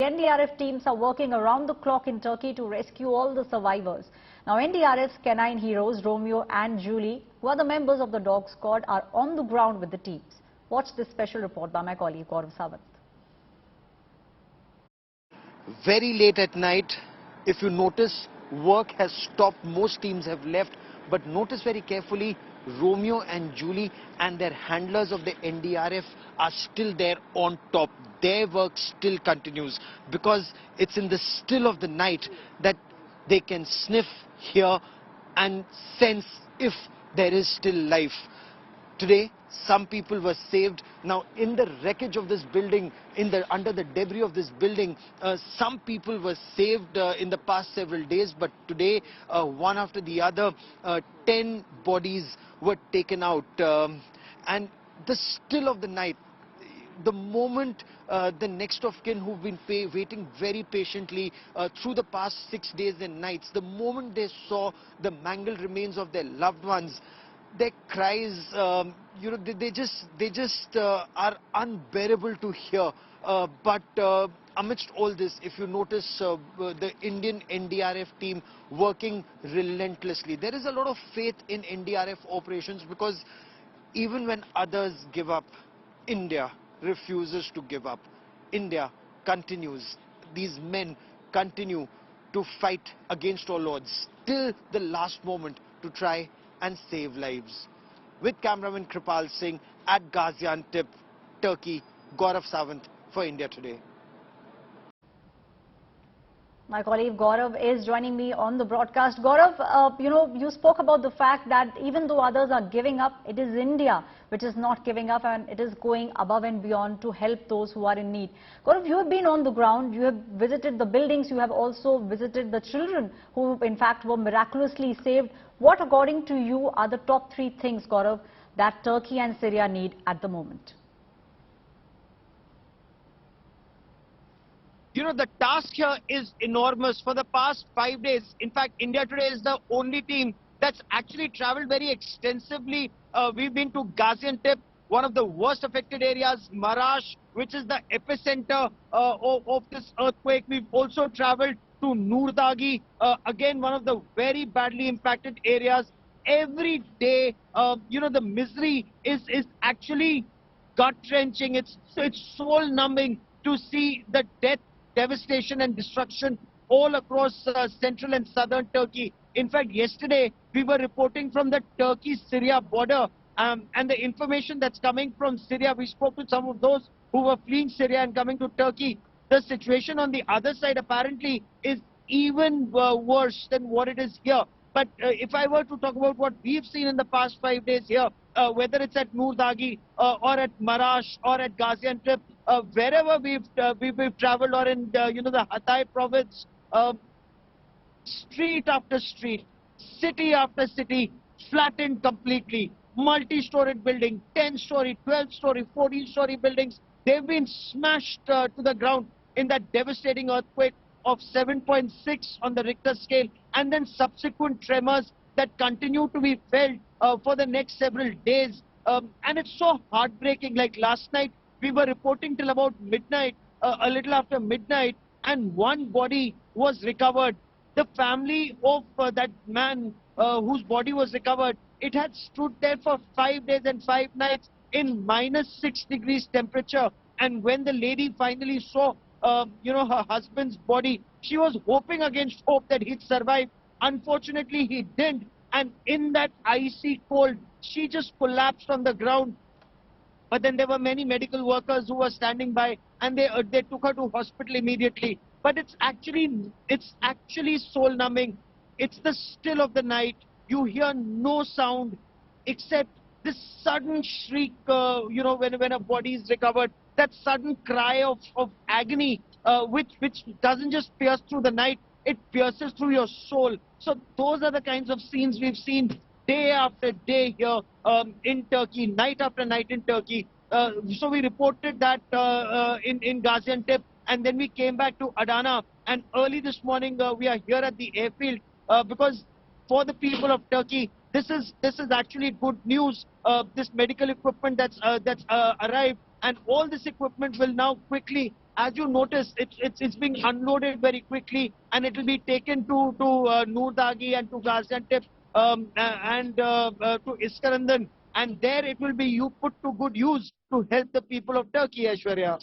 NDRF teams are working around the clock in Turkey to rescue all the survivors. Now, NDRF's canine heroes, Romeo and Julie, who are the members of the dog squad, are on the ground with the teams. Watch this special report by my colleague Gaurav Sawant. Very late at night, if you notice, work has stopped. Most teams have left, but notice very carefully, Romeo and Julie and their handlers of the NDRF are still there on top. Their work still continues because it's in the still of the night that they can sniff, hear and sense if there is still life. Today, some people were saved. Now, in the wreckage of this building, under the debris of this building, some people were saved in the past several days. But today, one after the other, 10 bodies were taken out. And the still of the night, the moment the next of kin who've been waiting very patiently through the past 6 days and nights, the moment they saw the mangled remains of their loved ones, their cries, they just are unbearable to hear. But amidst all this, if you notice the Indian NDRF team working relentlessly, there is a lot of faith in NDRF operations because even when others give up, India refuses to give up. India continues. These men continue to fight against all odds till the last moment to try and save lives. With cameraman Kripal Singh at Gaziantep, Turkey, Gaurav Sawant for India Today. My colleague Gaurav is joining me on the broadcast. Gaurav, you spoke about the fact that even though others are giving up, it is India which is not giving up and it is going above and beyond to help those who are in need. Gaurav, you have been on the ground, you have visited the buildings, you have also visited the children who in fact were miraculously saved. What according to you are the top 3 things, Gaurav, that Turkey and Syria need at the moment? You know, the task here is enormous. For the past 5 days, in fact, India Today is the only team that's actually traveled very extensively. We've been to Gaziantep, one of the worst affected areas, Marash, which is the epicenter of this earthquake. We've also traveled to Nurdagi, again, one of the very badly impacted areas. Every day, the misery is actually gut-wrenching. It's soul-numbing to see the death, devastation and destruction all across central and southern Turkey. In fact, yesterday we were reporting from the Turkey-Syria border and the information that's coming from Syria. We spoke to some of those who were fleeing Syria and coming to Turkey. The situation on the other side apparently is even worse than what it is here. But if I were to talk about what we've seen in the past 5 days here, whether it's at Nurdagi or at Marash or at Gaziantep, wherever we've traveled, or in the Hatay province, street after street, city after city, flattened completely. Multi-storied building, 10-story, 12-story, 14-story buildings, they've been smashed to the ground in that devastating earthquake of 7.6 on the Richter scale, and then subsequent tremors that continue to be felt for the next several days. And it's so heartbreaking. Like last night, we were reporting till about midnight, a little after midnight, and one body was recovered. The family of that man whose body was recovered, it had stood there for 5 days and 5 nights in -6 degrees temperature. And when the lady finally saw her husband's body, she was hoping against hope that he'd survive. Unfortunately, he didn't. And in that icy cold, she just collapsed on the ground. But then there were many medical workers who were standing by, and they took her to hospital immediately. But it's actually soul-numbing. It's the still of the night. You hear no sound except this sudden shriek, when a body is recovered. That sudden cry of agony, which doesn't just pierce through the night, it pierces through your soul. So those are the kinds of scenes we've seen day after day here in Turkey, night after night in Turkey. So we reported that in Gaziantep, and then we came back to Adana. And early this morning, we are here at the airfield because for the people of Turkey, this is actually good news. This medical equipment that's arrived, and all this equipment will now quickly as you notice, it's being unloaded very quickly, and it will be taken to Noor Dagi and to Gaziantep and to Iskandan, and there it will be put to good use to help the people of Turkey, Aishwarya.